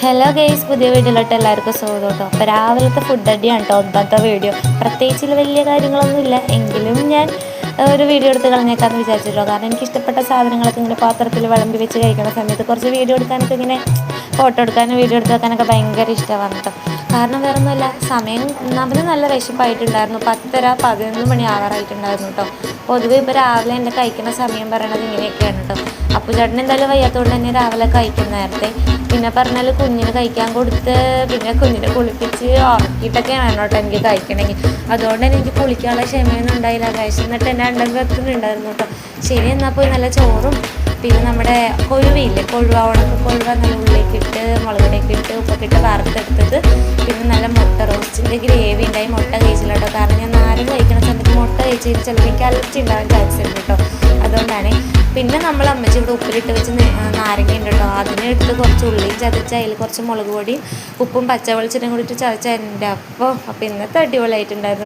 Hello guys, പുതിയ വീഡിയോയിലോട്ട് എല്ലാവർക്കും സ്വാഗതം കേട്ടോ. അപ്പോൾ രാവിലത്തെ ഫുഡ് അടിയാണ് കേട്ടോ ഒന്നാമത്തെ വീഡിയോ. പ്രത്യേകിച്ച് വലിയ കാര്യങ്ങളൊന്നുമില്ല, എങ്കിലും ഞാൻ ഒരു വീഡിയോ എടുത്ത് കളഞ്ഞേക്കാമെന്ന് വിചാരിച്ചിട്ടോ. കാരണം എനിക്കിഷ്ടപ്പെട്ട സാധനങ്ങളൊക്കെ ഇങ്ങനെ പാത്രത്തിൽ വിളമ്പി വെച്ച് കഴിക്കുന്ന സമയത്ത് കുറച്ച് വീഡിയോ എടുക്കാനൊക്കെ ഇങ്ങനെ ഫോട്ടോ എടുക്കാനും വീഡിയോ എടുത്ത് വെക്കാനൊക്കെ ഭയങ്കര ഇഷ്ടമാണ് കേട്ടോ. കാരണം വേറെ ഒന്നുമില്ല, സമയം ഒന്നാമത് നല്ല വിശപ്പായിട്ടുണ്ടായിരുന്നു. 10:30-11 മണി ആവാറായിട്ടുണ്ടായിരുന്നു കേട്ടോ. പൊതുവെ ഇപ്പോൾ രാവിലെ എൻ്റെ കഴിക്കുന്ന സമയം പറയണത് ഇങ്ങനെയൊക്കെയാണ് കേട്ടോ. അപ്പോൾ ചേട്ടൻ എന്തായാലും വയ്യാത്തതുകൊണ്ട് തന്നെ രാവിലെ കഴിക്കും നേരത്തെ. പിന്നെ പറഞ്ഞാൽ കുഞ്ഞിന് കഴിക്കാൻ കൊടുത്ത് പിന്നെ കുഞ്ഞിനെ കുളിപ്പിച്ച് ഉറക്കിയിട്ടൊക്കെ വേണം കേട്ടോ എനിക്ക് കഴിക്കണമെങ്കിൽ. അതുകൊണ്ട് തന്നെ എനിക്ക് കുളിക്കാനുള്ള ക്ഷമയൊന്നും ഉണ്ടായില്ല. എന്നിട്ട് എന്നെ വെക്കുന്നുണ്ടായിരുന്നു കേട്ടോ. ശരി, എന്നാൽ പോയി നല്ല ചോറും പിന്നെ നമ്മുടെ കൊഴുവയില്ലേ, കൊഴുവ നല്ല ഉള്ളിലേക്ക് ഇട്ട് മുളകിലേക്ക് ഇട്ട് ഉപ്പൊക്കെ ഇട്ട് വറുത്തെടുത്തത്. പിന്നെ നല്ല മുട്ട റോസ്റ്റിൻ്റെ ഗ്രേവി ഉണ്ടായി. മുട്ട കഴിച്ചില്ല കേട്ടോ, കാരണം ഞാൻ നാരങ്ങ കഴിക്കുന്ന സമയത്ത് മുട്ട കഴിച്ചതിന് ചിലപ്പോൾ എനിക്ക് അലർജി ഉണ്ടാകാൻ ചാൻസ് ഉണ്ട് കേട്ടോ. അതുകൊണ്ടാണ്. പിന്നെ നമ്മൾ അമ്മച്ചി ഇവിടെ ഉപ്പിലിട്ട് വെച്ച് നാരങ്ങ ഉണ്ട് കേട്ടോ, അതിനെടുത്ത് കുറച്ച് ഉള്ളിയും ചതച്ച് അതിൽ കുറച്ച് മുളക് പൊടിയും ഉപ്പും പച്ച വെളിച്ചെണ്ണയും കൂടിയിട്ട് ചതച്ച എൻ്റെ അപ്പോൾ ഇന്നത്തെ അടിപൊളിയായിട്ടുണ്ടായിരുന്നു.